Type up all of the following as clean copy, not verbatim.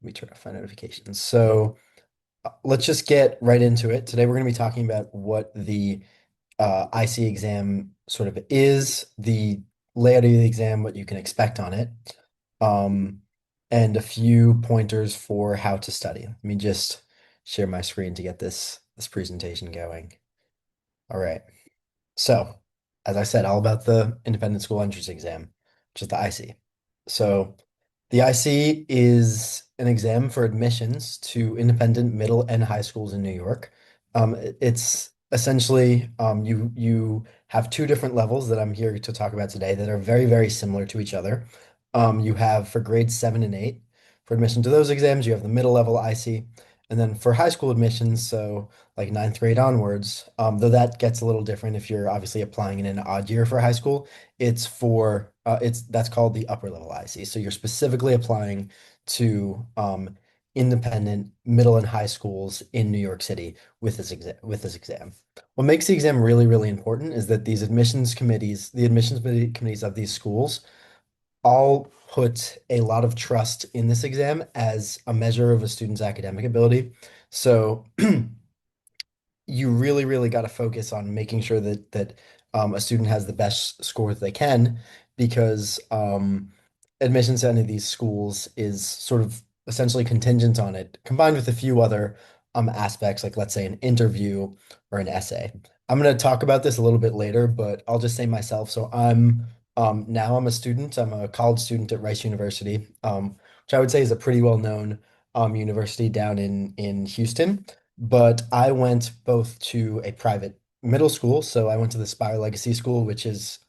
Let me turn off my notifications. So let's just get right into it. Today we're going to be talking about what the IC exam sort of is, the layout of the exam, what you can expect on it, um, and a few pointers for how to study. Let me just share my screen to get this presentation going. All right. So, as I said, all about the Independent School Entrance Exam, which is the IC. So, the IC is an exam for admissions to independent middle and high schools in New York. It's essentially you have two different levels that I'm here to talk about today that are very, very similar to each other. You have for grades 7 and 8 for admission to those exams, you have the middle level IC, and then for high school admissions, so like ninth grade onwards, though that gets a little different if you're obviously applying in an odd year for high school. It's that's called the upper level IC. So you're specifically applying to independent middle and high schools in New York City with this exam. What makes the exam really, really important is that the admissions committees of these schools all put a lot of trust in this exam as a measure of a student's academic ability. So you really, really got to focus on making sure that a student has the best score that they can, because admissions to any of these schools is sort of essentially contingent on it, combined with a few other aspects, like let's say an interview or an essay. I'm going to talk about this a little bit later, but I'll just say myself. So I'm a student. I'm a college student at Rice University, which I would say is a pretty well known university down in Houston. But I went both to a private middle school. So I went to the Spire Legacy School, which is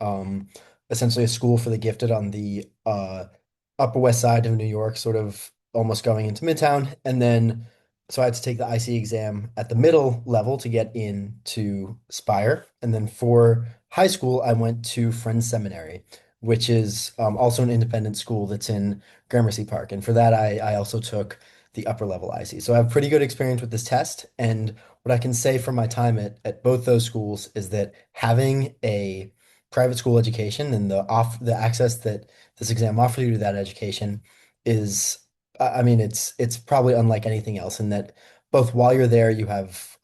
essentially a school for the gifted on the Upper West Side of New York, sort of almost going into Midtown. And then, so I had to take the IC exam at the middle level to get into Spire. And then for high school, I went to Friends Seminary, which is also an independent school that's in Gramercy Park. And for that, I also took the upper level IC. So I have pretty good experience with this test. And what I can say from my time at both those schools is that having a private school education and the access that this exam offers you to that education is, I mean, it's probably unlike anything else in that both while you're there, you have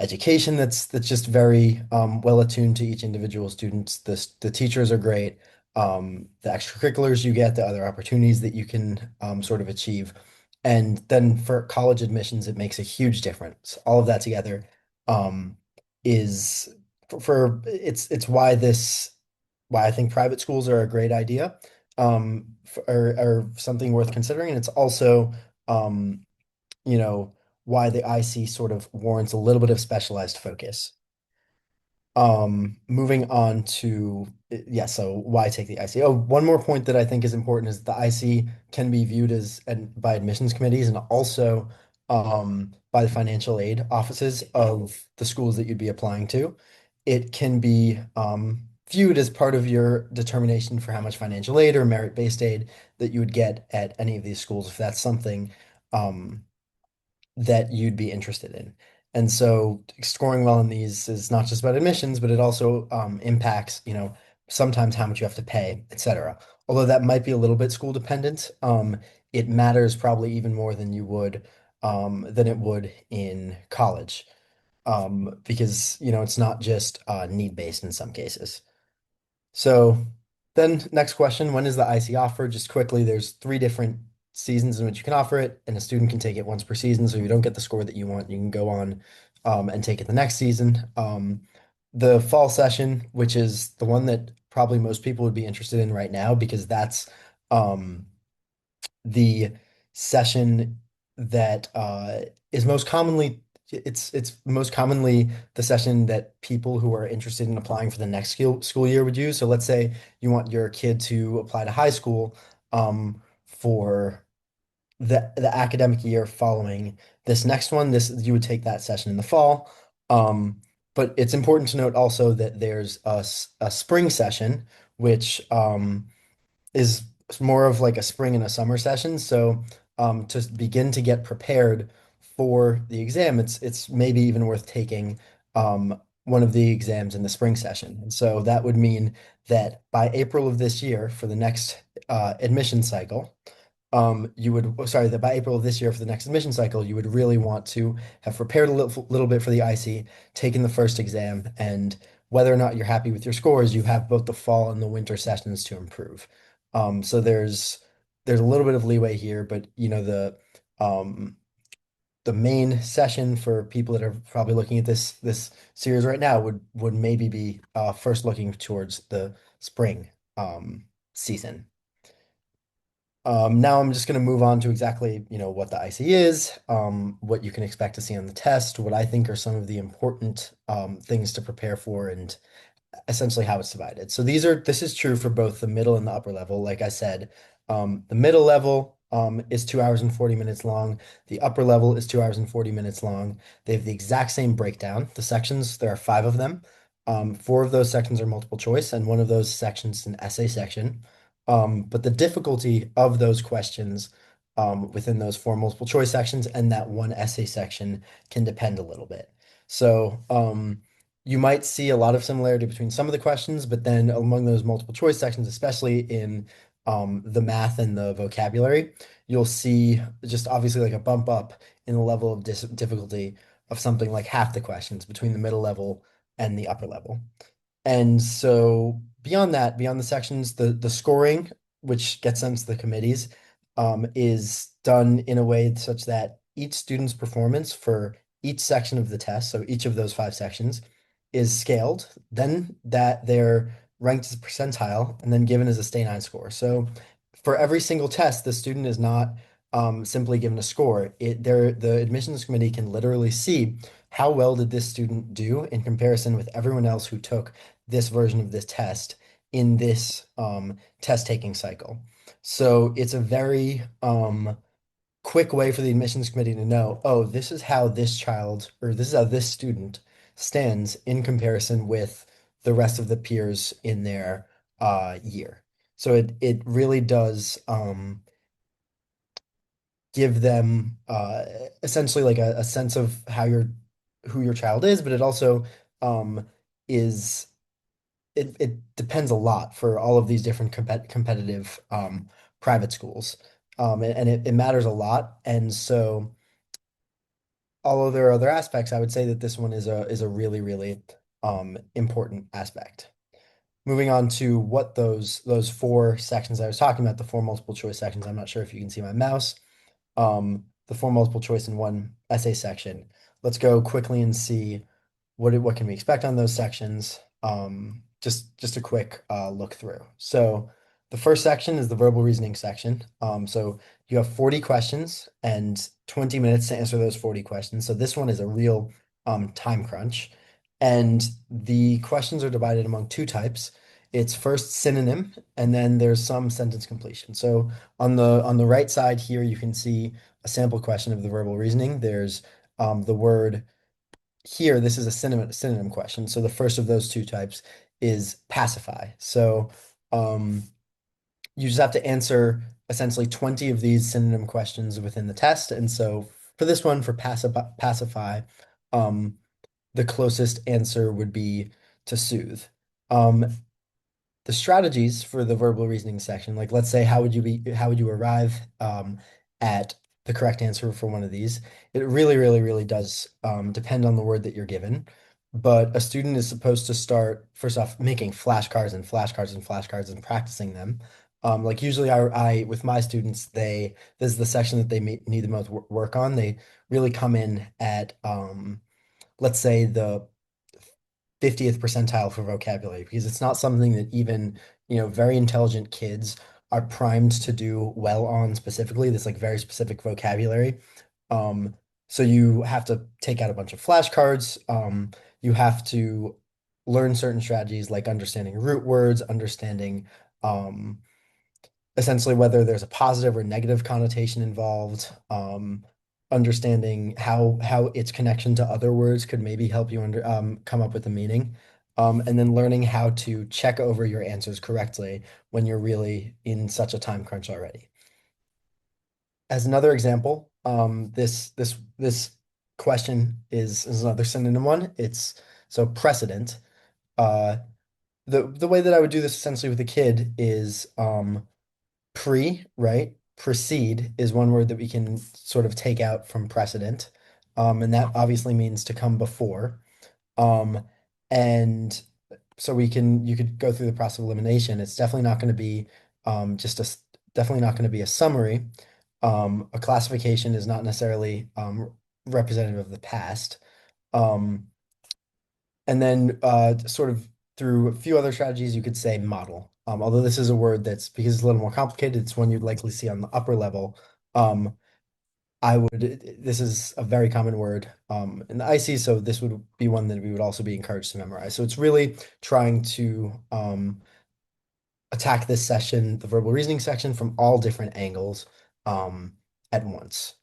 education that's just very well attuned to each individual student. The teachers are great. The extracurriculars you get, the other opportunities that you can sort of achieve. And then for college admissions, it makes a huge difference. All of that together um, is it's why I think private schools are a great idea, are something worth considering. And it's also um, you know, why the IC sort of warrants a little bit of specialized focus. Moving on to yeah, so why take the IC? Oh, one more point that I think is important is the IC can be viewed as and by admissions committees and also by the financial aid offices of the schools that you'd be applying to. It can be viewed as part of your determination for how much financial aid or merit-based aid that you would get at any of these schools if that's something um, that you'd be interested in. And so scoring well in these is not just about admissions, but it also impacts, sometimes how much you have to pay, etc. Although that might be a little bit school dependent, it matters probably even more than it would in college, because it's not just need based in some cases. So then next question, when is the IC offered? Just quickly, there's three different seasons in which you can offer it, and a student can take it once per season. So if you don't get the score that you want, you can go on and take it the next season. The fall session, which is the one that probably most people would be interested in right now, because that's um, the session that is most commonly it's most commonly the session that people who are interested in applying for the next school year would use. So let's say you want your kid to apply to high school for the academic year following this next one. This you would take that session in the fall. But it's important to note also that there's a spring session, which is more of like a spring and a summer session. So to begin to get prepared for the exam, it's maybe even worth taking one of the exams in the spring session. And so that would mean that by April of this year, for the next admission cycle, you would, oh, sorry, that by April of this year for the next admission cycle, you would really want to have prepared a little bit for the IC, taken the first exam, and whether or not you're happy with your scores, you have both the fall and the winter sessions to improve. So there's a little bit of leeway here, but um, the main session for people that are probably looking at this series right now would maybe be first looking towards the spring season. Now I'm just going to move on to exactly, what the IC is, what you can expect to see on the test, what I think are some of the important things to prepare for, and essentially how it's divided. So this is true for both the middle and the upper level. Like I said, the middle level is 2 hours and 40 minutes long. The upper level is 2 hours and 40 minutes long. They have the exact same breakdown. The sections, there are five of them. Four of those sections are multiple choice, and one of those sections is an essay section. But the difficulty of those questions within those four multiple choice sections and that one essay section can depend a little bit. So, you might see a lot of similarity between some of the questions, but then among those multiple choice sections, especially in the math and the vocabulary, you'll see just obviously like a bump up in the level of difficulty of something like half the questions between the middle level and the upper level. And so beyond that, beyond the sections, the scoring, which gets sent to the committees, is done in a way such that each student's performance for each section of the test, so each of those five sections, is scaled. Then that they're ranked as a percentile and then given as a stay 9 score. So for every single test, the student is not simply given a score. The admissions committee can literally see how well did this student do in comparison with everyone else who took this version of this test in this test taking cycle. So it's a very quick way for the admissions committee to know, oh, this is how this child or this is how this student stands in comparison with the rest of the peers in their year. So it really does give them essentially like a sense of who your child is, but it also is it depends a lot for all of these different competitive private schools. And it matters a lot. And so, although there are other aspects, I would say that this one is a really, really important aspect. Moving on to what those four sections I was talking about, the four multiple choice sections. I'm not sure if you can see my mouse. The four multiple choice in one essay section. Let's go quickly and see what can we expect on those sections. Just a quick look through. So the first section is the verbal reasoning section. So you have 40 questions and 20 minutes to answer those 40 questions. So this one is a real time crunch. And the questions are divided among two types. It's first synonym, and then there's some sentence completion. So on the right side here, you can see a sample question of the verbal reasoning. There's the word here. This is a synonym question. So the first of those two types is pacify. So you just have to answer essentially 20 of these synonym questions within the test. And so for this one, for pacify, um, the closest answer would be to soothe. Um, the strategies for the verbal reasoning section, like let's say how would you arrive at the correct answer for one of these? It really, really, really does depend on the word that you're given. But a student is supposed to start first off making flashcards and flashcards and flashcards and practicing them. Like usually I with my students, this is the section that they need the most work on. They really come in at let's say the 50th percentile for vocabulary because it's not something that even, very intelligent kids are primed to do well on specifically, this like very specific vocabulary. Um, so you have to take out a bunch of flashcards. You have to learn certain strategies like understanding root words, understanding um, essentially whether there's a positive or negative connotation involved, understanding how its connection to other words could maybe help you come up with a meaning, and then learning how to check over your answers correctly when you're really in such a time crunch already. As another example, this question is another synonym one. It's so precedent. Uh, the way that I would do this essentially with a kid is pre, right? Precede is one word that we can sort of take out from precedent. And that obviously means to come before. Um, and so you could go through the process of elimination. It's definitely not going to be just definitely not going to be a summary. A classification is not necessarily representative of the past. Um, and then sort of through a few other strategies, you could say model. Although this is a word that's because it's a little more complicated, it's one you'd likely see on the upper level. Um, this is a very common word in the IC, so this would be one that we would also be encouraged to memorize. So it's really trying to attack this session, the verbal reasoning section, from all different angles um, at once.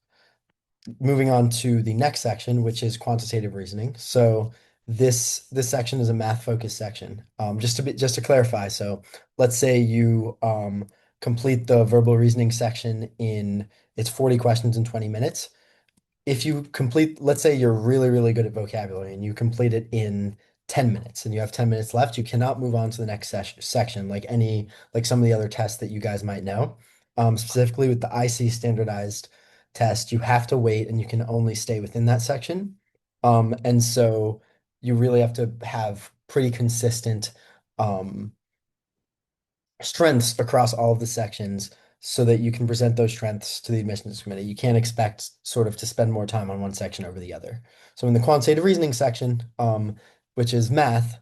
Moving on to the next section, which is quantitative reasoning. So this section is a math focused section. Just to clarify, so let's say you complete the verbal reasoning section in it's 40 questions in 20 minutes. If you complete, let's say you're really, really good at vocabulary and you complete it in 10 minutes and you have 10 minutes left, you cannot move on to the next section like some of the other tests that you guys might know. Specifically with the IC standardized test, you have to wait and you can only stay within that section. And so you really have to have pretty consistent um, strengths across all of the sections so that you can present those strengths to the admissions committee. You can't expect sort of to spend more time on one section over the other. So in the quantitative reasoning section, which is math,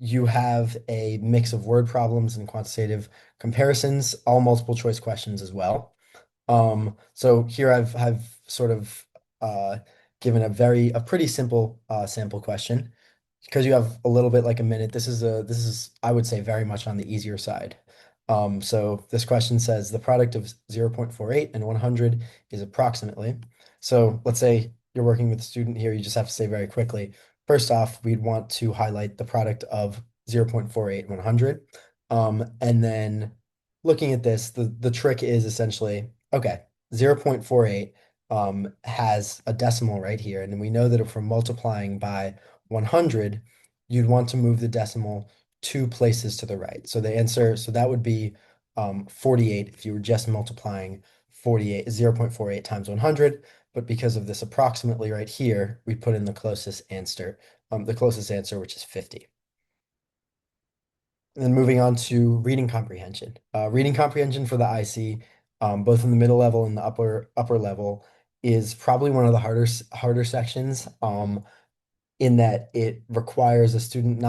you have a mix of word problems and quantitative comparisons, all multiple choice questions as well. So here I've sort of uh, given a pretty simple sample question because you have a little bit like a minute. This is I would say very much on the easier side. So this question says the product of 0.48 and 100 is approximately. So let's say you're working with a student here, you just have to say very quickly. First off, we'd want to highlight the product of 0.48 and 100. And then looking at this, the trick is essentially, okay, 0.48 has a decimal right here. And we know that if we're multiplying by 100, you'd want to move the decimal two places to the right. So the answer, so that would be 48 if you were just multiplying 0.48 times 100. But because of this approximately right here, we put in the closest answer, which is 50. And then moving on to reading comprehension. Reading comprehension for the IC, both in the middle level and the upper level, is probably one of the harder sections. In that it requires a student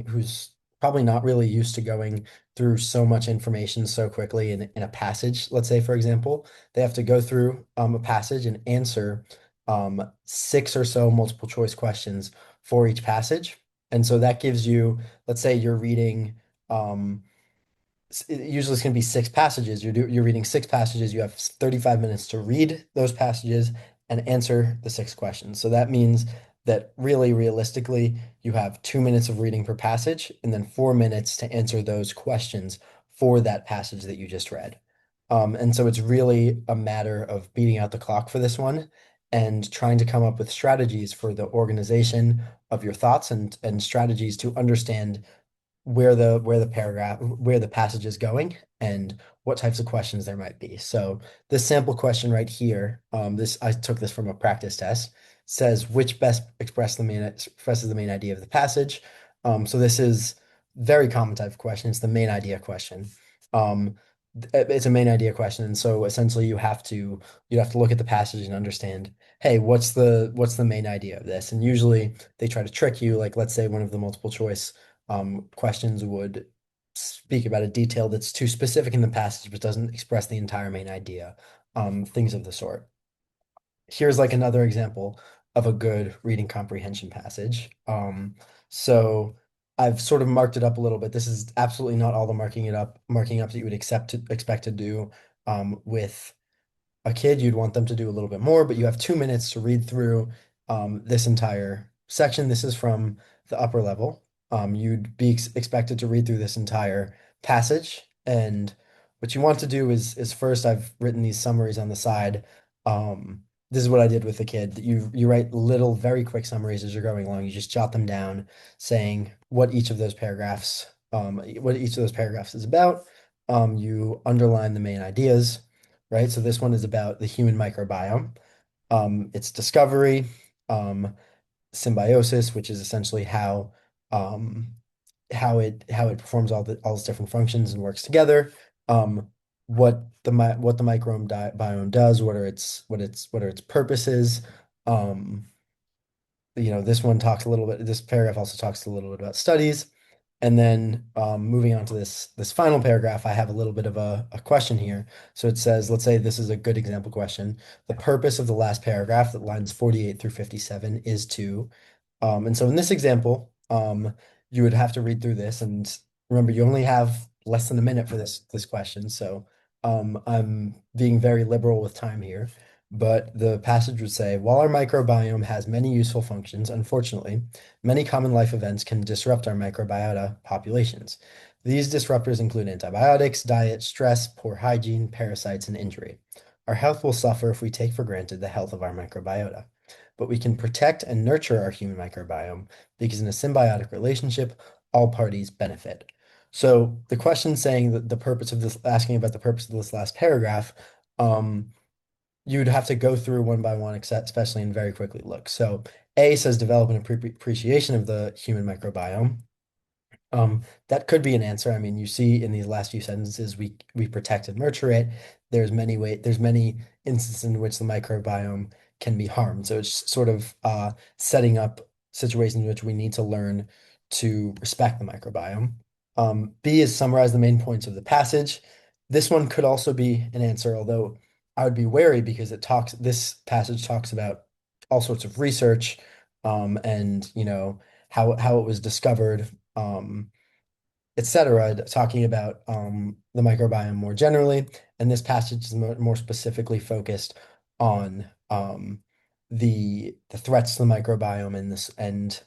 who's probably not really used to going through so much information so quickly in a passage. Let's say, for example, they have to go through a passage and answer six or so multiple choice questions for each passage. And so that gives you, let's say you're reading um, usually it's going to be six passages. You're reading six passages. You have 35 minutes to read those passages and answer the six questions. So that means that really realistically, you have 2 minutes of reading per passage and then 4 minutes to answer those questions for that passage that you just read. And so it's really a matter of beating out the clock for this one and trying to come up with strategies for the organization of your thoughts and strategies to understand where the passage is going and what types of questions there might be. So this sample question right here, this I took this from a practice test, says which best expresses the main idea of the passage. So this is very common type of question. It's the main idea question. Um, it's a main idea question, and so essentially you have to look at the passage and understand, hey, what's the main idea of this? And usually they try to trick you, like let's say one of the multiple choice questions would speak about a detail that's too specific in the passage but doesn't express the entire main idea, things of the sort. Here's like another example of a good reading comprehension passage. So I've sort of marked it up a little bit. This is absolutely not all the marking up that you would expect to do with a kid, you'd want them to do a little bit more, but you have 2 minutes to read through this entire section. This is from the upper level. You'd be expected to read through this entire passage. And what you want to do is first, I've written these summaries on the side. This is what I did with the kid. You write little, very quick summaries as you're going along. You just jot them down, saying what each of those paragraphs is about. you underline the main ideas, right? So this one is about the human microbiome, its discovery, um, symbiosis, which is essentially um, how it performs all its different functions and works together. Um, what the microbiome does, what are its purposes. Um, this one talks a little bit. This paragraph also talks a little bit about studies. And then moving on to this final paragraph, I have a little bit of a question here. So it says, let's say this is a good example question. The purpose of the last paragraph, that lines 48 through 57, is to and so in this example, you would have to read through this, and remember, you only have less than a minute for this question. So I'm being very liberal with time here. But the passage would say, while our microbiome has many useful functions, unfortunately, many common life events can disrupt our microbiota populations. These disruptors include antibiotics, diet, stress, poor hygiene, parasites, and injury. Our health will suffer if we take for granted the health of our microbiota, but we can protect and nurture our human microbiome because in a symbiotic relationship, all parties benefit. So the question saying that the purpose of this, asking about the purpose of this last paragraph, um, you'd have to go through one by one, except especially and very quickly look. So A says develop an appreciation of the human microbiome. That could be an answer. I mean, you see in these last few sentences, we protect and nurture it. There's many instances in which the microbiome can be harmed. So it's sort of setting up situations in which we need to learn to respect the microbiome. B is summarize the main points of the passage. This one could also be an answer, although I would be wary because this passage talks about all sorts of research, and how it was discovered, etc., talking about the microbiome more generally. And this passage is more specifically focused on the threats to the microbiome and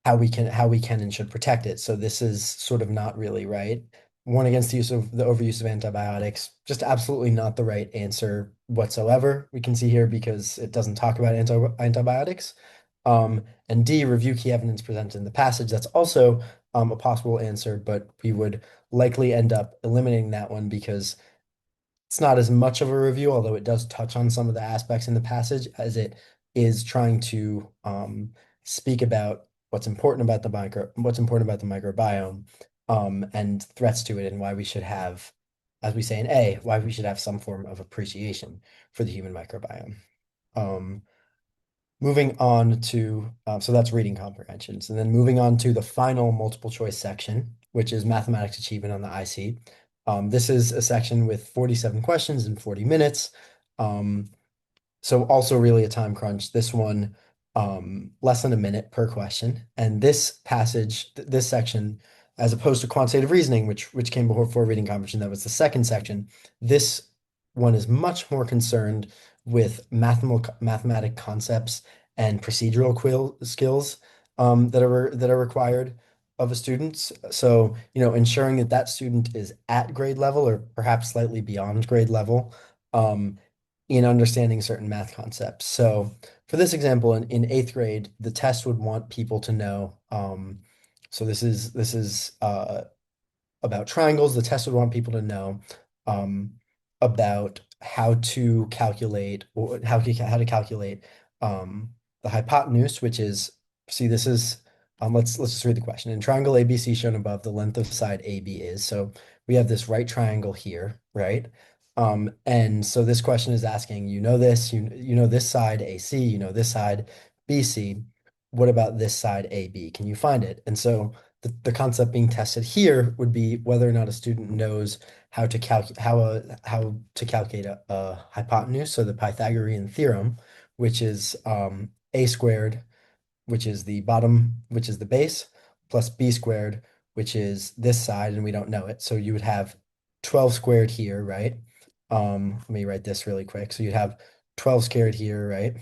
how we can and should protect it. So this is sort of not really right. One against the overuse of antibiotics, just absolutely not the right answer whatsoever. We can see here because it doesn't talk about antibiotics. And D, review key evidence presented in the passage. That's also a possible answer, but we would likely end up eliminating that one because it's not as much of a review, although it does touch on some of the aspects in the passage as it is trying to speak about what's important about the microbiome, and threats to it, and why we should have, as we say in A, why we should have some form of appreciation for the human microbiome. Um, Moving on to, so that's reading comprehensions. And then moving on to the final multiple choice section, which is mathematics achievement on the IC. This is a section with 47 questions in 40 minutes. Um, so also really a time crunch. This one, less than a minute per question. And this passage, this section, as opposed to quantitative reasoning, which came before reading comprehension, that was the second section. This one is much more concerned with mathematic concepts and procedural skills that are required of a student. So, ensuring that that student is at grade level or perhaps slightly beyond grade level. In understanding certain math concepts. So for this example, in eighth grade, the test would want people to know. So this is about triangles. The test would want people to know um, about how to calculate or how to calculate the hypotenuse, which is, see, this is, let's just read the question. In triangle ABC shown above, the length of side AB is. So we have this right triangle here, right? And so this question is asking, you know this side AC, you know this side BC. What about this side AB? Can you find it? And so the concept being tested here would be whether or not a student knows how to calculate a hypotenuse, so the Pythagorean theorem, which is a squared, which is the bottom, which is the base, plus b squared, which is this side, and we don't know it. So you would have 12 squared here, right? Let me write this really quick. So you'd have 12 squared here, right?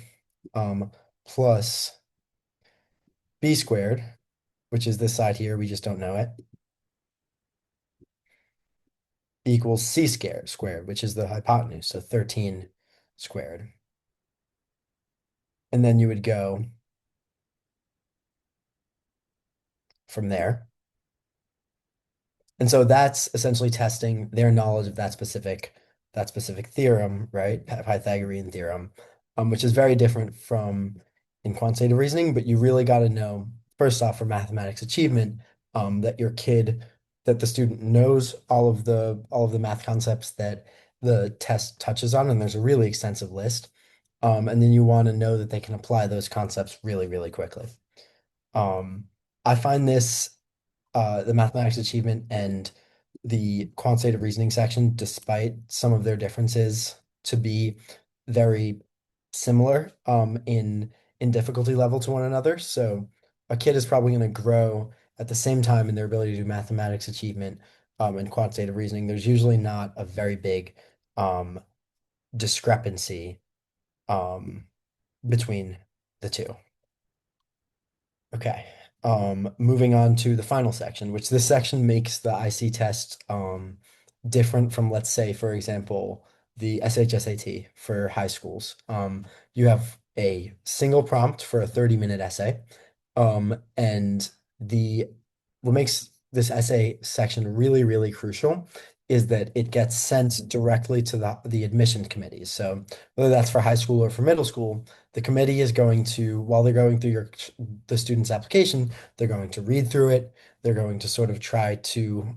Plus b squared, which is this side here, we just don't know it, equals c squared, which is the hypotenuse, so 13 squared. And then you would go from there. And so that's essentially testing their knowledge of that specific theorem, right? Pythagorean theorem, which is very different from in quantitative reasoning, but you really got to know first off for mathematics achievement, that your kid, that the student knows all of the math concepts that the test touches on, and there's a really extensive list. And then you want to know that they can apply those concepts really, really quickly. Um, I find this the mathematics achievement and the quantitative reasoning section, despite some of their differences, to be very similar in difficulty level to one another. So a kid is probably going to grow at the same time in their ability to do mathematics achievement and quantitative reasoning. There's usually not a very big um, discrepancy um, between the two. Okay. Moving on to the final section, which this section makes the IC test different from, let's say, for example, the SHSAT for high schools. You have a single prompt for a 30-minute essay. And the what makes this essay section really, really crucial is that it gets sent directly to the admissions committees. So whether that's for high school or for middle school, the committee is going to, while they're going through the student's application, they're going to read through it. They're going to sort of try to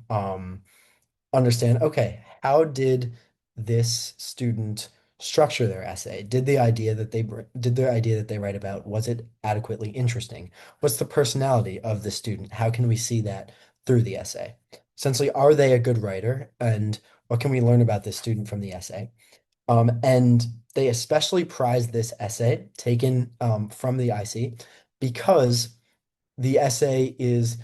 understand, okay, how did this student structure their essay? Did the idea that they write about, was it adequately interesting? What's the personality of the student? How can we see that through the essay? Essentially, are they a good writer? And what can we learn about this student from the essay? And they especially prize this essay taken from the IC because the essay is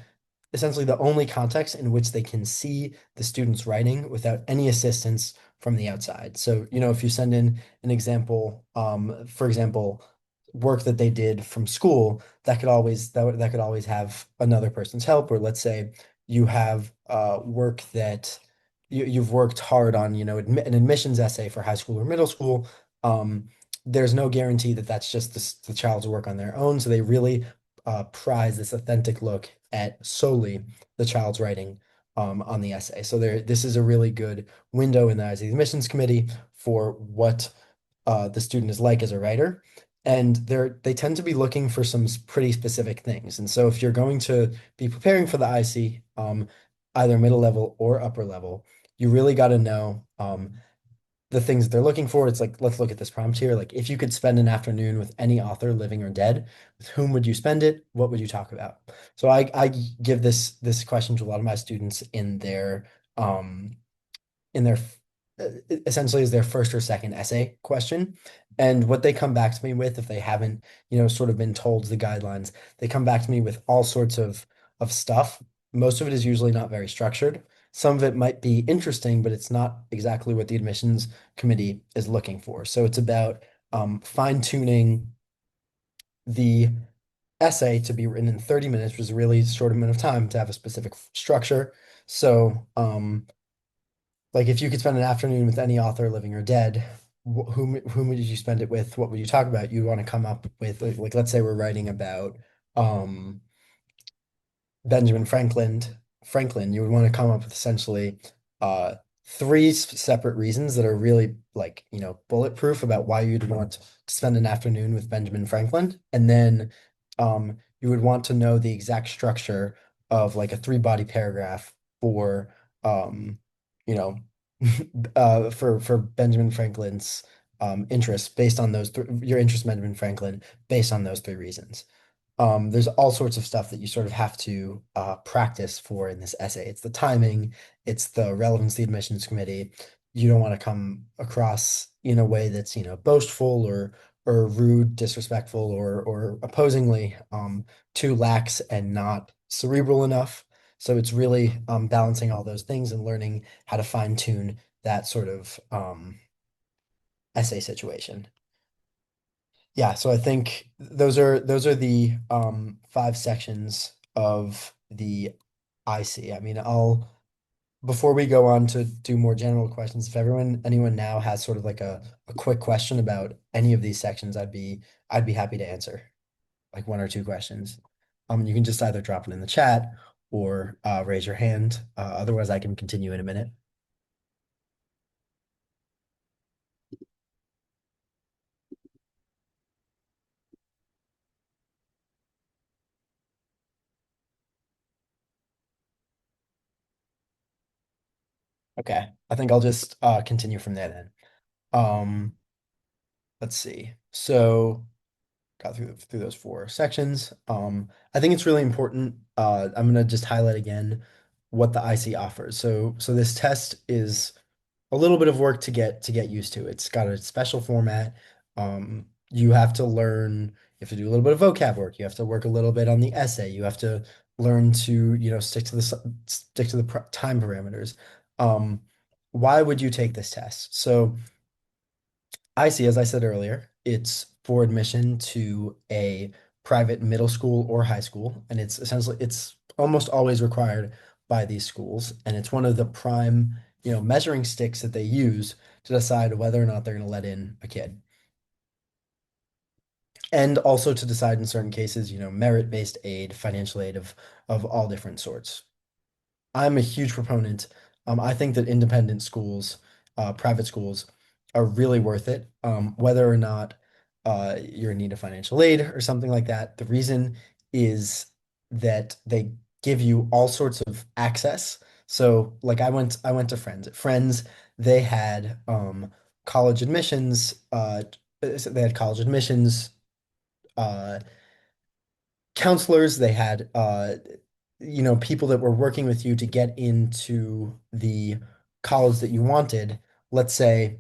essentially the only context in which they can see the student's writing without any assistance from the outside. So, if you send in an example, for example, work that they did from school, that could always have another person's help. Or let's say you have work that you've worked hard on, an admissions essay for high school or middle school. Um, there's no guarantee that that's just the child's work on their own. So they really prize this authentic look at solely the child's writing on the essay. So this is a really good window in the eyes of the admissions committee for what the student is like as a writer. And they tend to be looking for some pretty specific things. And so if you're going to be preparing for the IC, either middle level or upper level, you really got to know the things they're looking for. It's like, let's look at this prompt here. Like, if you could spend an afternoon with any author, living or dead, with whom would you spend it? What would you talk about? So I give this question to a lot of my students um in their essentially as their first or second essay question. And what they come back to me with, if they haven't, sort of been told the guidelines, they come back to me with all sorts of stuff. Most of it is usually not very structured. Some of it might be interesting, but it's not exactly what the admissions committee is looking for. So it's about fine-tuning the essay to be written in 30 minutes, which is a really short amount of time to have a specific structure. So like if you could spend an afternoon with any author, living or dead, whom would you spend it with? What would you talk about? You want to come up with like let's say we're writing about um Benjamin Franklin, you would want to come up with essentially uh three separate reasons that are really like, bulletproof about why you'd want to spend an afternoon with Benjamin Franklin. And then you would want to know the exact structure of like a three-body paragraph for you know for Benjamin Franklin's interest based on those your interest in Benjamin Franklin based on those three reasons. There's all sorts of stuff that you sort of have to practice for in this essay. It's the timing, it's the relevance to the admissions committee. You don't want to come across in a way that's, boastful or rude, disrespectful, or opposingly too lax and not cerebral enough. So it's really balancing all those things and learning how to fine tune that sort of essay situation. Yeah, so I think those are the five sections of the IC. I mean, I'll before we go on to do more general questions, if anyone now has sort of like a quick question about any of these sections, I'd be happy to answer like one or two questions. You can just either drop it in the chat or raise your hand. Otherwise, I can continue in a minute. Okay, I think I'll just continue from there then. Um, let's see. So got through those four sections. I think it's really important. I'm gonna just highlight again what the IC offers. So this test is a little bit of work to get used to. It's got a special format. You have to learn, you have to do a little bit of vocab work. You have to work a little bit on the essay. You have to learn to, stick to stick to the time parameters. Um, why would you take this test? So ISEE, as I said earlier, it's for admission to a private middle school or high school, and it's almost always required by these schools, and it's one of the prime, measuring sticks that they use to decide whether or not they're going to let in a kid, and also to decide in certain cases, merit-based aid, financial aid of all different sorts. I'm a huge proponent. I think that independent schools, private schools, are really worth it. Whether or not you're in need of financial aid or something like that, the reason is that they give you all sorts of access. So, like I went to Friends. At Friends, they had college admissions. They had college admissions. Uh, Counselors, they had people that were working with you to get into the college that you wanted, let's say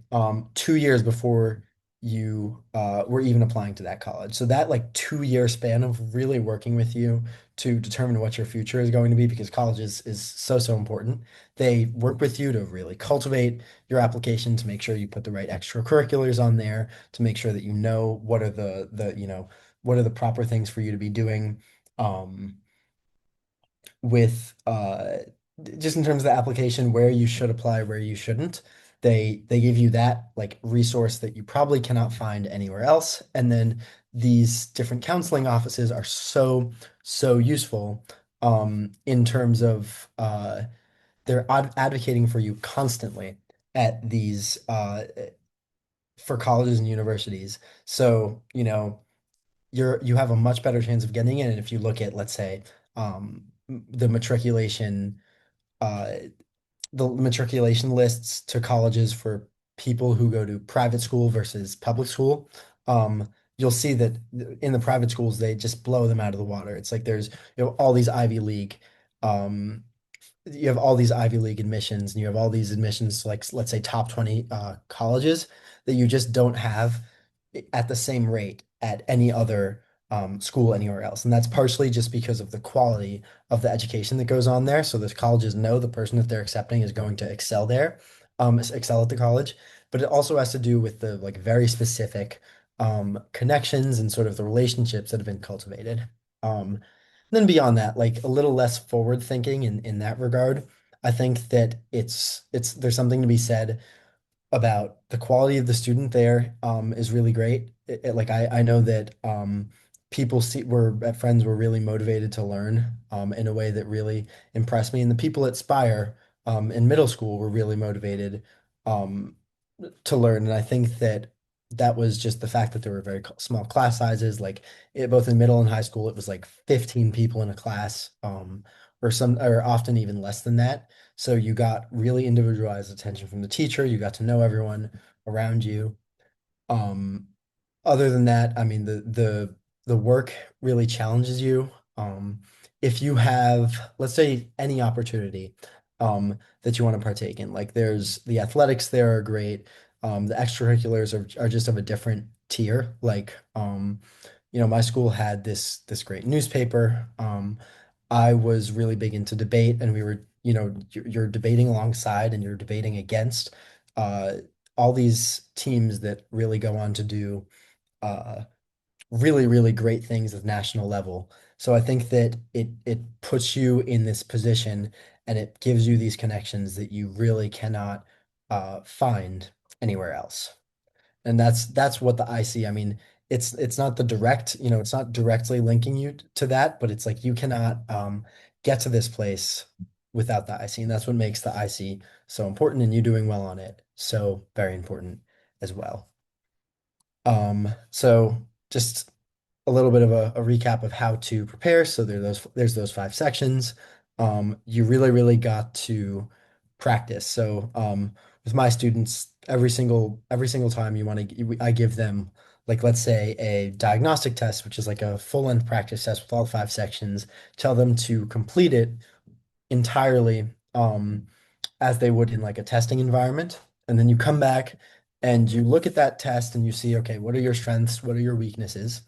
2 years before you were even applying to that college. So that like 2 year span of really working with you to determine what your future is going to be, because college is so important. They work with you to really cultivate your application, to make sure you put the right extracurriculars on there, to make sure that you know what are the what are the proper things for you to be doing um, with just in terms of the application, where you should apply, where you shouldn't. They give you that like resource that you probably cannot find anywhere else. And then these different counseling offices are so useful in terms of they're advocating for you constantly at these for colleges and universities. So, you have a much better chance of getting in. And if you look at, let's say, the uh, matriculation lists to colleges for people who go to private school versus public school, you'll see that in the private schools, they just blow them out of the water. It's like there's, all these Ivy League, um, you have all these Ivy League admissions, and you have all these admissions to, like, let's say top 20 colleges that you just don't have at the same rate at any other school anywhere else. And that's partially just because of the quality of the education that goes on there. So the colleges know the person that they're accepting is going to excel there, excel at the college. But it also has to do with the like very specific connections and sort of the relationships that have been cultivated. Then beyond that, like a little less forward thinking in that regard, I think that it's there's something to be said about the quality of the student there is really great. Like I know that people were at Friends were really motivated to learn in a way that really impressed me, and the people at Spire in middle school were really motivated um, to learn. And I think that that was just the fact that there were very small class sizes. Like both in middle and high school, it was like 15 people in a class, or often even less than that. So you got really individualized attention from the teacher. You got to know everyone around you. Um, Other than that, I mean, the work really challenges you. If you have, let's say, any opportunity that you want to partake in, like there's the athletics there are great. The extracurriculars are just of a different tier. Like, my school had this great newspaper. I was really big into debate, and we were, you're debating alongside and you're debating against uh, all these teams that really go on to do uh, really great things at the national level. So I think that it puts you in this position, and it gives you these connections that you really cannot find anywhere else. And that's what the IC, I mean, it's not the direct, it's not directly linking you to that, but it's like you cannot get to this place without the IC. And that's what makes the IC so important, and you doing well on it so very important as well. So just a little bit of a recap of how to prepare. So there's those five sections. You really, really got to practice. So with my students, every single time you want to, I give them, like, let's say a diagnostic test, which is like a full-length practice test with all five sections. Tell them to complete it entirely as they would in like a testing environment. And then you come back and you look at that test and you see, okay, what are your strengths? What are your weaknesses?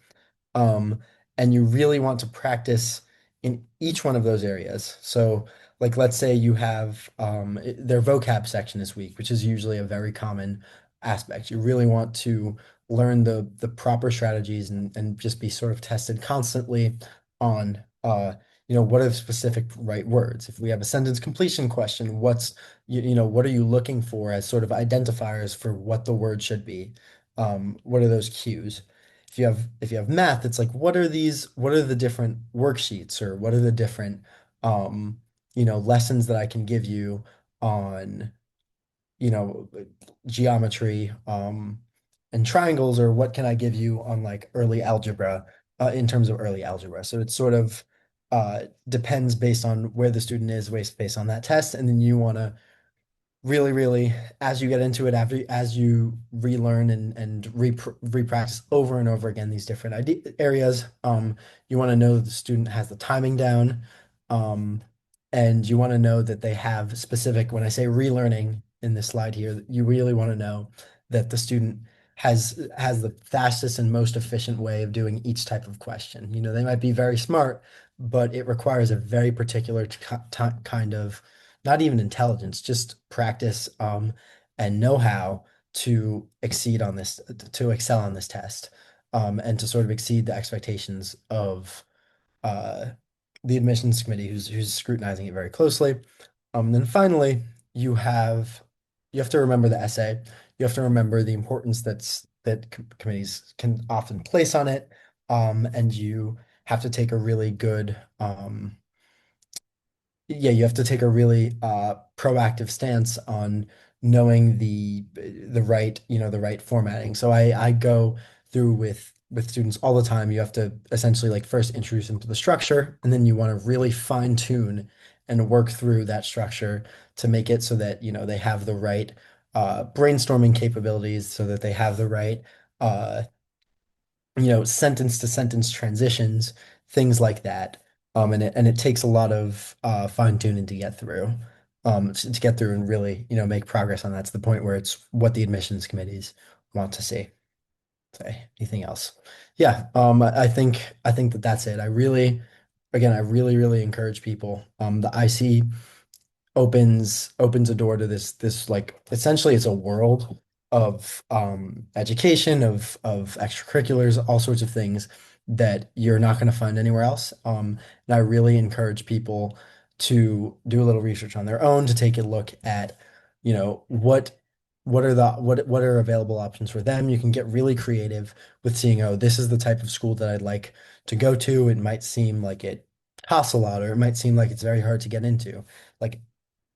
Um, and you really want to practice in each one of those areas. So, like, let's say you have their vocab section this week, which is usually a very common aspect. You really want to learn the proper strategies and just be sort of tested constantly on what are the specific right words. If we have a sentence completion question, what are you looking for as sort of identifiers for what the word should be? What are those cues? If you have math, it's like what are the different worksheets, or what are the different lessons that I can give you on you know geometry and triangles, or what can I give you on like early algebra, in terms of early algebra. So it sort of depends based on where the student is, based on that test, and then you want to really, really, as you get into it, as you relearn and repractice over and over again these different areas, you want to know that the student has the timing down, um, and you want to know that they have specific. When I say relearning in this slide here, you really want to know that the student has the fastest and most efficient way of doing each type of question. They might be very smart, but it requires a very particular kind of, not even intelligence, just practice, and know-how to excel on this test, and to sort of exceed the expectations of uh, the admissions committee, who's scrutinizing it very closely. Then finally, you have you have to remember the essay. You have to remember the importance that committees can often place on it, and you have to take a really good yeah, you have to take a really proactive stance on knowing the right formatting. So I go through with students all the time. You have to essentially like first introduce them to the structure, and then you want to really fine tune and work through that structure to make it so that they have the right brainstorming capabilities, so that they have the right uh, sentence to sentence transitions, things like that. And it takes a lot of fine tuning to get through, to get through and really, make progress on that to the point where it's what the admissions committees want to see. Say anything else? Yeah, I think that that's it. Again, I really, really encourage people. The IC opens a door to this, like, essentially it's a world of education, of extracurriculars, all sorts of things that you're not going to find anywhere else. And I really encourage people to do a little research on their own, to take a look at, what are available options for them. You can get really creative with seeing, oh, this is the type of school that I'd like to go to. It might seem like it costs a lot, or it might seem like it's very hard to get into. Like,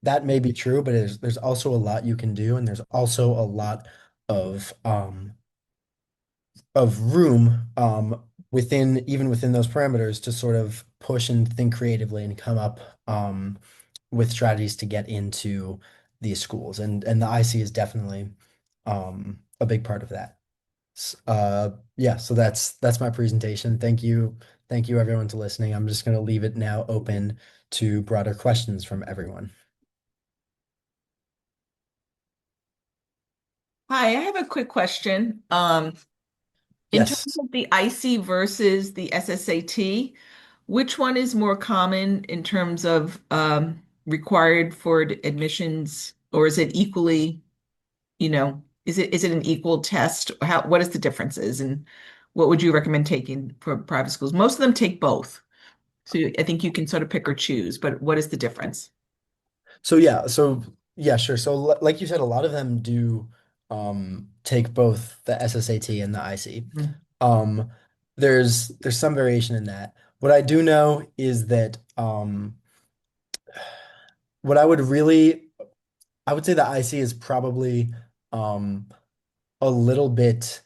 that may be true, but there's also a lot you can do, and there's also a lot of room, even within those parameters, to sort of push and think creatively and come up with strategies to get into these schools. And the IC is definitely a big part of that. Yeah, so that's my presentation. Thank you everyone to listening. I'm just going to leave it now open to broader questions from everyone. Hi, I have a quick question. In terms Yes. of the IC versus the SSAT, which one is more common in terms of required for admissions, or is it equally, is it an equal test? What is the differences, and what would you recommend taking for private schools? Most of them take both. So I think you can sort of pick or choose, but what is the difference? So yeah, sure. So like you said, a lot of them do take both the SSAT and the IC. Mm. Um there's some variation in that. What I do know is that what I would really, I would say the IC is probably um, a little bit.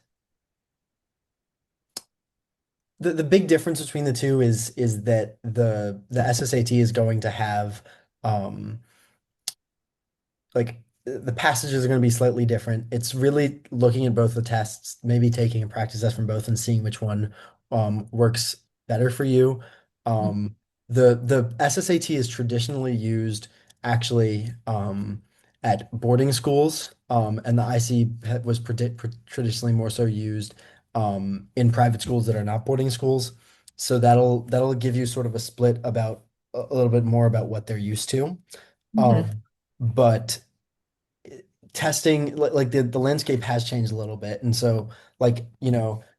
The big difference between the two is that the SSAT is going to have um, like the passages are going to be slightly different. It's really looking at both the tests, maybe taking a practice test from both and seeing which one works better for you. Um, the SSAT is traditionally used actually at boarding schools, and the IC was traditionally more so used in private schools that are not boarding schools. So that'll give you sort of a split about a little bit more about what they're used to. Mhm. Um, but testing like the landscape has changed a little bit. And so like,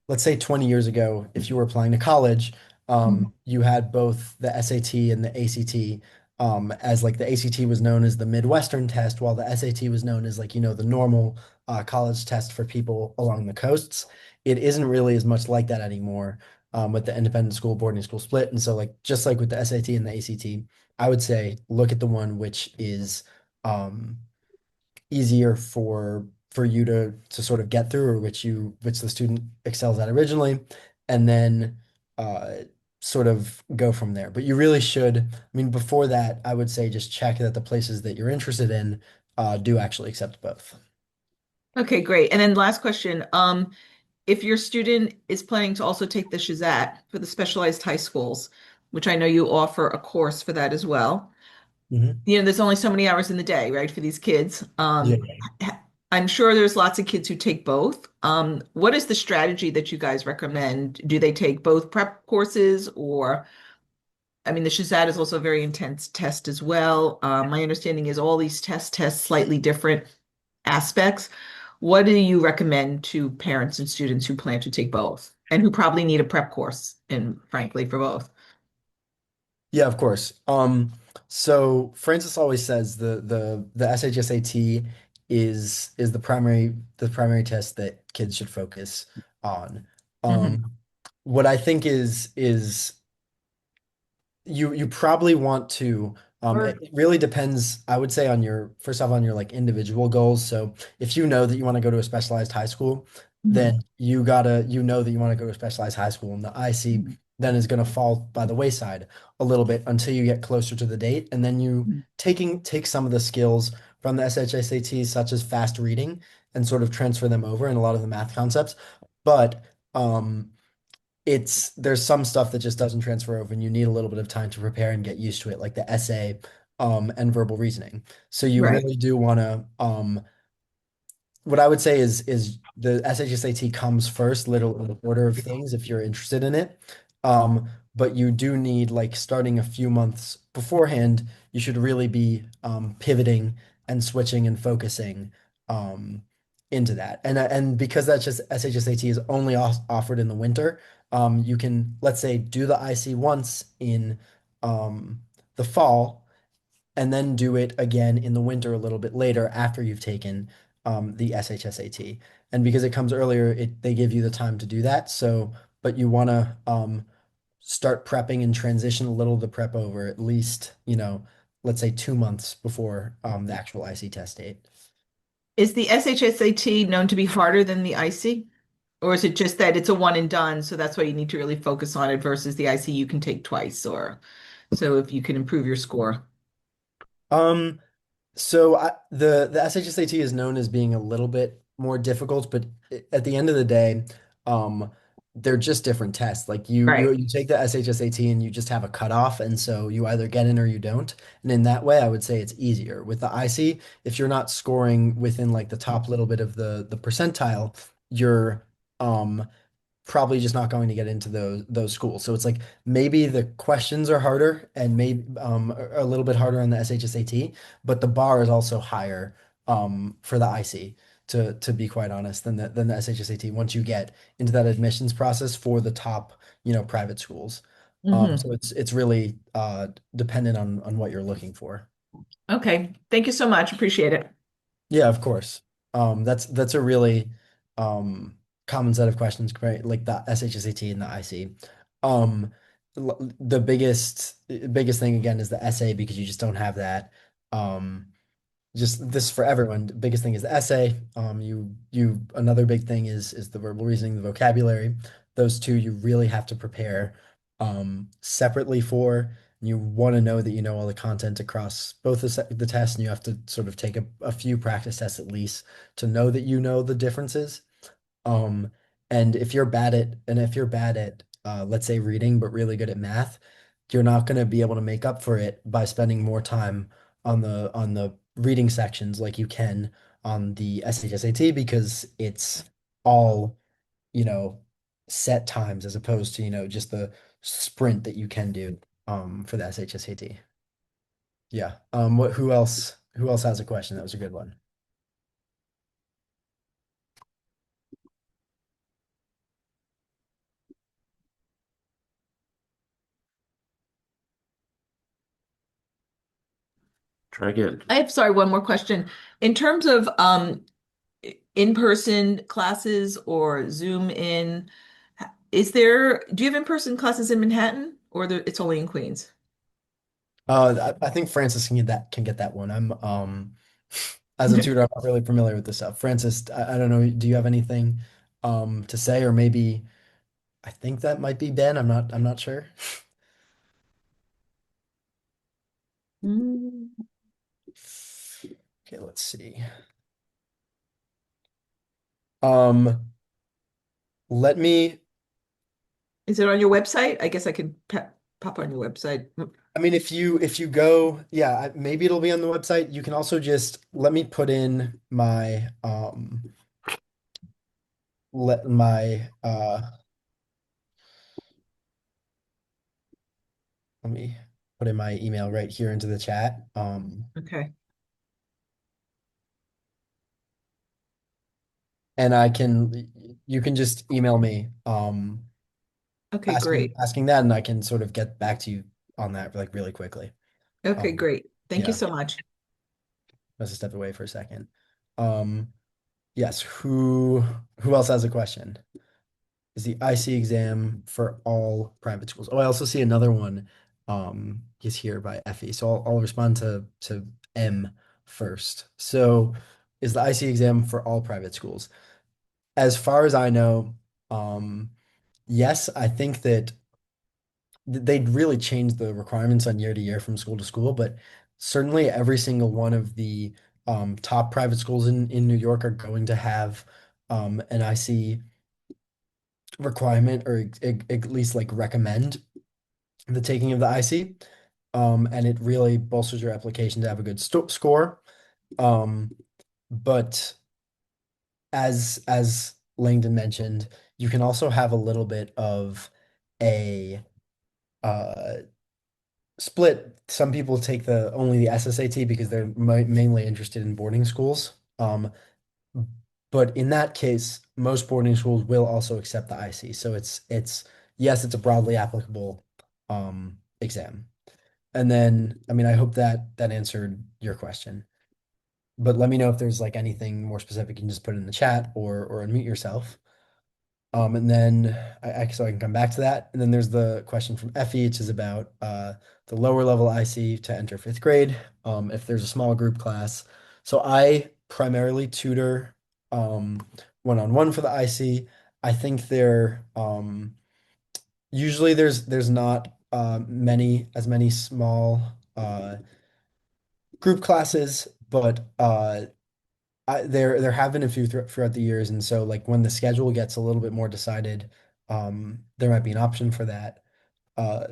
let's say 20 years ago, if you were applying to college, Mhm. you had both the SAT and the ACT. As like the ACT was known as the Midwestern test, while the SAT was known as like, the normal college test for people along the coasts. It isn't really as much like that anymore with the independent school boarding school split. And so like just like with the SAT and the ACT, I would say look at the one which is um, easier for you to sort of get through, or which the student excels at originally, and then uh sort of go from there. But you really should, I mean, before that, I would say just check that the places that you're interested in do actually accept both. Okay, great. And then last question. If your student is planning to also take the Shazat for the specialized high schools, which I know you offer a course for that as well, Mhm. there's only so many hours in the day, right, for these kids. Yeah. I'm sure there's lots of kids who take both. What is the strategy that you guys recommend? Do they take both prep courses or, I mean, the Shazat is also a very intense test as well. My understanding is all these tests test slightly different aspects. What do you recommend to parents and students who plan to take both and who probably need a prep course, and frankly, for both? Yeah, of course. So Francis always says the SHSAT is the primary test that kids should focus on. Hmm. What I think is you probably want to it really depends, I would say, on your first off on your like individual goals. So if you know that you want to go to a specialized high school, then Hmm. you know that you want to go to a specialized high school, and the IC then is going to fall by the wayside a little bit until you get closer to the date, and then you take some of the skills from the SHSAT, such as fast reading, and sort of transfer them over in a lot of the math concepts. But um there's some stuff that just doesn't transfer over, and you need a little bit of time to prepare and get used to it, like the essay and verbal reasoning. So you Right. really do want to what I would say is the SHSAT comes first, little in the order of things if you're interested in it. But you do need, like, starting a few months beforehand, you should really be pivoting and switching and focusing um, into that. And because that's just SHSAT is only offered in the winter, you can, let's say, do the IC once in the fall and then do it again in the winter a little bit later after you've taken the SHSAT. And because it comes earlier, they give you the time to do that. So, but you want to start prepping and transition a little of the prep over at least, let's say 2 months before the actual IC test date. Is the SHSAT known to be harder than the IC? Or is it just that it's a one and done, so that's why you need to really focus on it versus the IC you can take twice, or so if you can improve your score. Um, So the SHSAT is known as being a little bit more difficult, but at the end of the day, um, they're just different tests. Like Right. you take the SHSAT and you just have a cutoff, and so you either get in or you don't. And in that way, I would say it's easier. With the IC, if you're not scoring within like the top little bit of the percentile, you're um probably just not going to get into those schools. So it's like maybe the questions are harder and maybe are a little bit harder on the SHSAT, but the bar is also higher for the IC to be quite honest than the SHSAT once you get into that admissions process for the top, private schools. Hmm. So it's really dependent on what you're looking for. Okay. Thank you so much. Appreciate it. Yeah, of course. That's a really common set of questions, right? Like the SHSAT and the IC. The biggest thing again is the essay because you just don't have that. Um, just this for everyone. The biggest thing is the essay. You another big thing is the verbal reasoning, the vocabulary. Those two you really have to prepare separately for. You want to know that you know all the content across both the tests, and you have to sort of take a few practice tests at least to know that you know the differences. Um, and if you're bad at let's say reading, but really good at math, you're not going to be able to make up for it by spending more time on the reading sections like you can on the SHSAT because it's all, you know, set times as opposed to, just the sprint that you can do for the SHSAT. Yeah. Who else has a question? That was a good one. Try again. I have, sorry, one more question. In terms of in-person classes or Zoom in, do you have in-person classes in Manhattan or it's only in Queens? I think Francis can get that one. I'm as a tutor, I'm not really familiar with this stuff. Francis, I don't know, do you have anything to say, or maybe I think that might be Ben. I'm not sure. Mm. Okay, let's see. Um, let me Is it on your website? I guess I could pop on your website. I mean if you go, yeah, maybe it'll be on the website. You can also just let me put in my let my let me put in my email right here into the chat. Okay. And you can just email me Okay, asking great. asking that, and I can sort of get back to you on that like really quickly. Okay, Um, great. Thank you yeah, so much. let's step away for a second. Um, yes, who else has a question? Is the IC exam for all private schools? Oh, I also see another one is here by Effie. So I'll respond to M first. So is the IC exam for all private schools? As far as I know, yes, I think that they'd really change the requirements on year to year from school to school, but certainly every single one of the top private schools in New York are going to have an IC requirement, or at least like recommend the taking of the IC. And it really bolsters your application to have a good score. Um, but as Langdon mentioned, you can also have a little bit of a uh, split. Some people take the only the SSAT because they're mainly interested in boarding schools. But in that case, most boarding schools will also accept the IC. So it's yes, it's a broadly applicable exam. And then, I mean, I hope that answered your question. But let me know if there's like anything more specific. You can just put it in the chat or unmute yourself. And then so I can come back to that. And then there's the question from Effie, which is about the lower level IC to enter fifth grade, if there's a small group class. So I primarily tutor one-on-one for the IC. I think usually there's not many small group classes, but there have been a few throughout the years, and so like when the schedule gets a little bit more decided, there might be an option for that. Uh,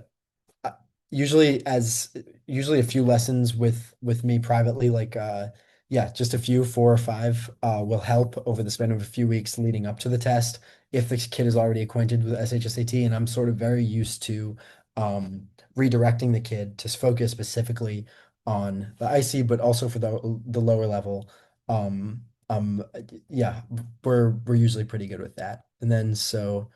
uh, usually as usually a few lessons with me privately, like yeah, just a few, 4 or 5, will help over the span of a few weeks leading up to the test if the kid is already acquainted with SHSAT, and I'm sort of very used to redirecting the kid to focus specifically on the IC, but also for the lower level. Um, um, yeah, we're usually pretty good with that. And then so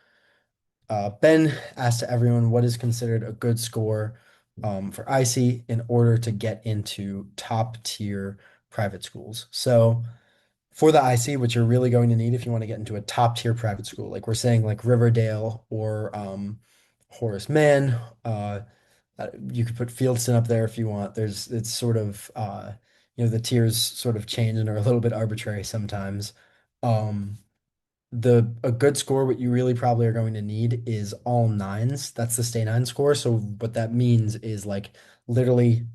Ben asked to everyone what is considered a good score for IC in order to get into top tier private schools. So for the IC, what you're really going to need if you want to get into a top tier private school, like we're saying, like Riverdale or Horace Mann, uh, You could put Fieldston up there if you want. It's sort of the tiers sort of change and are a little bit arbitrary sometimes. Um, the a good score, what you really probably are going to need is all nines. That's the stay nine score. So what that means is like literally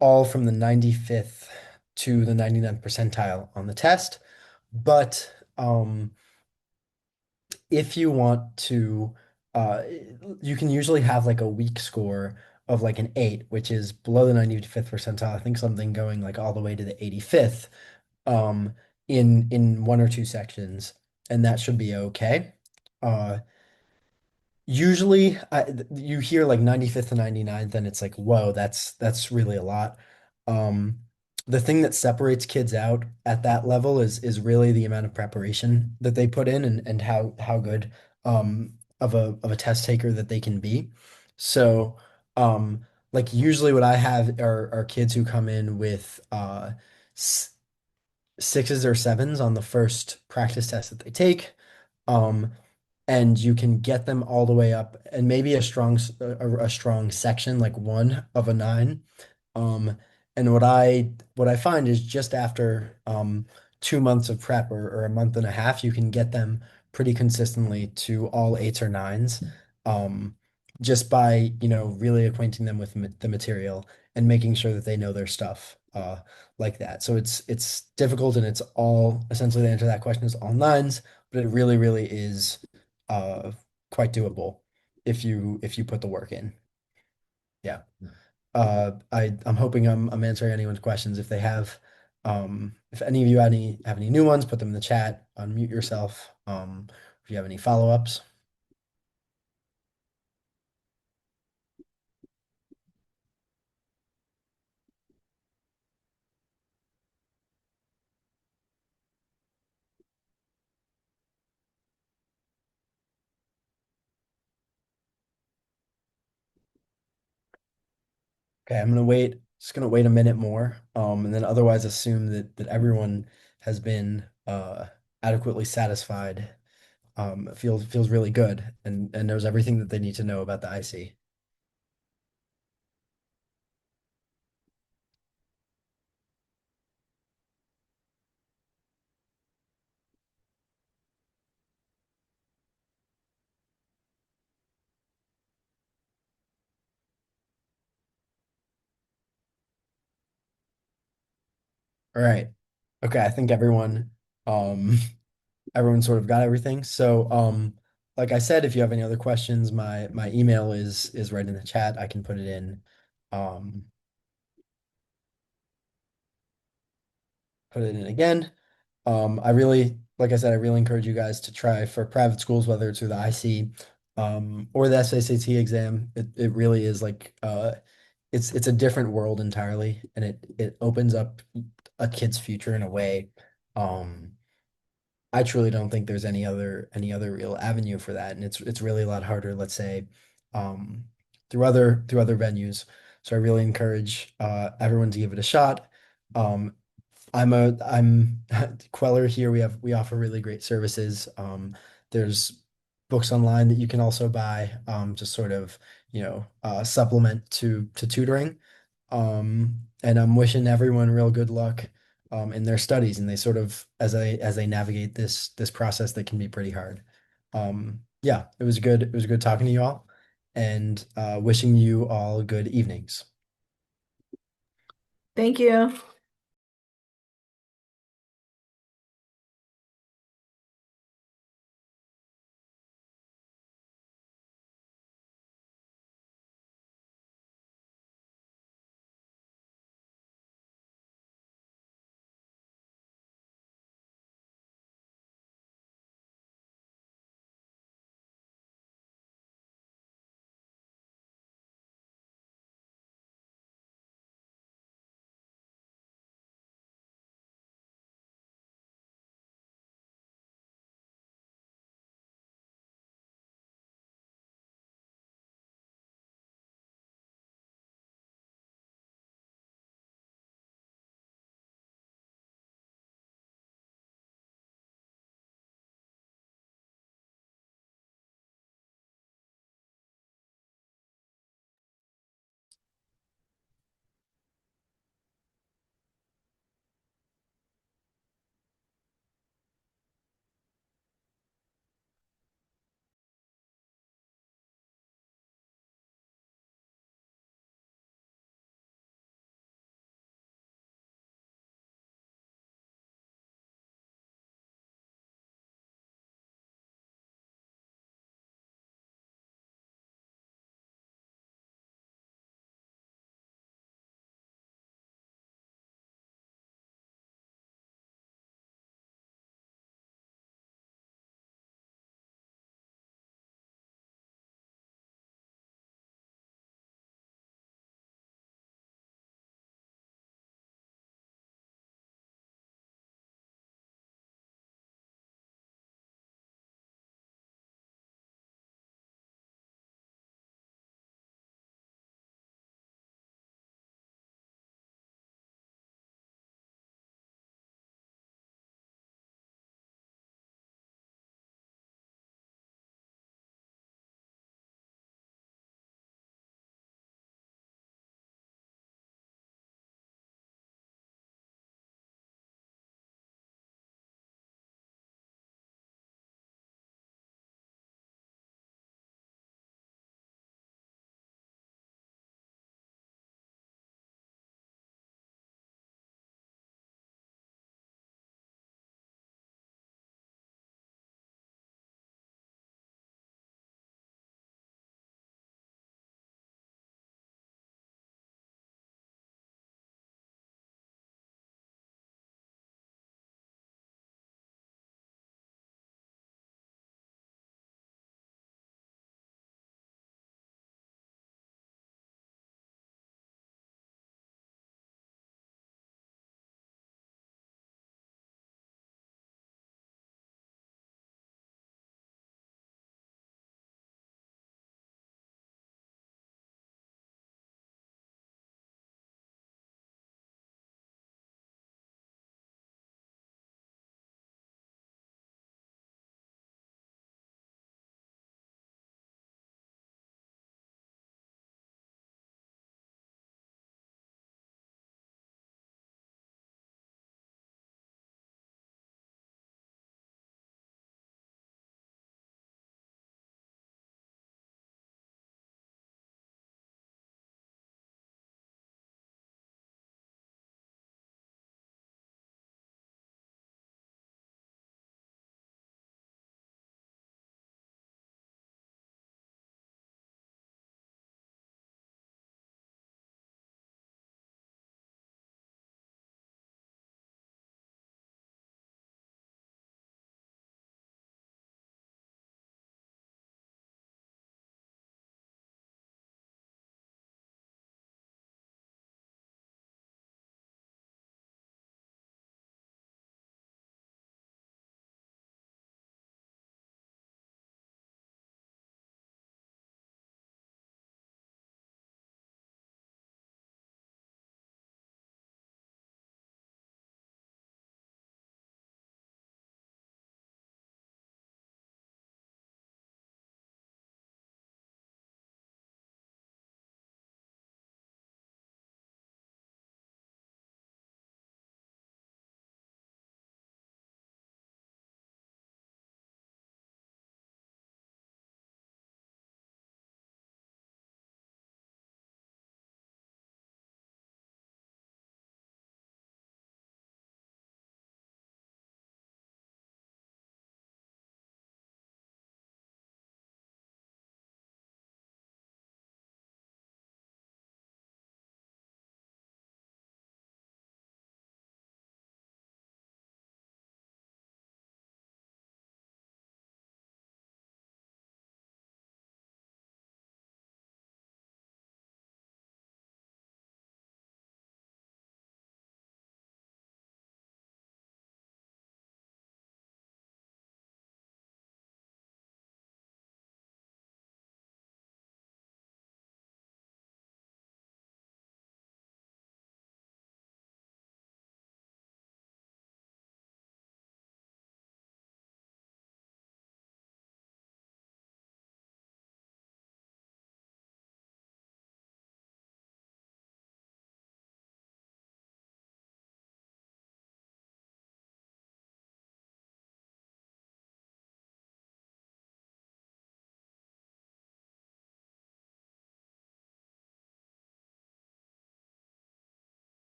all from the 95th to the 99th percentile on the test. But if you want to, uh, you can usually have like a weak score of like an 8, which is below the 95th percentile. I think something going like all the way to the 85th um, in one or two sections, and that should be okay. Uh, Usually, you hear like 95th to 99th, and it's like, whoa, that's really a lot. Um, the thing that separates kids out at that level is really the amount of preparation that they put in and how good of a test taker that they can be. So, like usually what I have are kids who come in with s- sixes or sevens on the first practice test that they take. Um, and you can get them all the way up and maybe a strong section like one of a nine. Um, and what I find is just after 2 months of prep or a month and a half, you can get them pretty consistently to all eights or nines, um, just by really acquainting them with the material and making sure that they know their stuff like that. So it's difficult and it's all essentially the answer to that question is all nines, but it really is uh, quite doable if you put the work in. Yeah. I'm hoping I'm answering anyone's questions. If they have, if any of you have any new ones, put them in the chat, unmute yourself. If you have any follow-ups. Okay, just gonna wait a minute more, and then otherwise assume that everyone has been adequately satisfied. Feels really good and knows everything that they need to know about the IC. All right. Okay, I think um everyone sort of got everything. So, like I said, if you have any other questions, my email is right in the chat. I can um, put it in again. Like I said, I really encourage you guys to try for private schools, whether it's through the IC, or the SAT exam. It really is like, it's a different world entirely, and it opens up a kid's future in a way. Um, I truly don't think there's any other real avenue for that, and it's really a lot harder, let's say, um, through other venues. So I really encourage everyone to give it a shot. Um, I'm Kweller here. We offer really great services. There's books online that you can also buy, to sort of supplement to tutoring. And I'm wishing everyone real good luck in their studies, and they sort of as they navigate this process that can be pretty hard. Yeah, it was good. It was good talking to you all, and wishing you all good evenings. Thank you.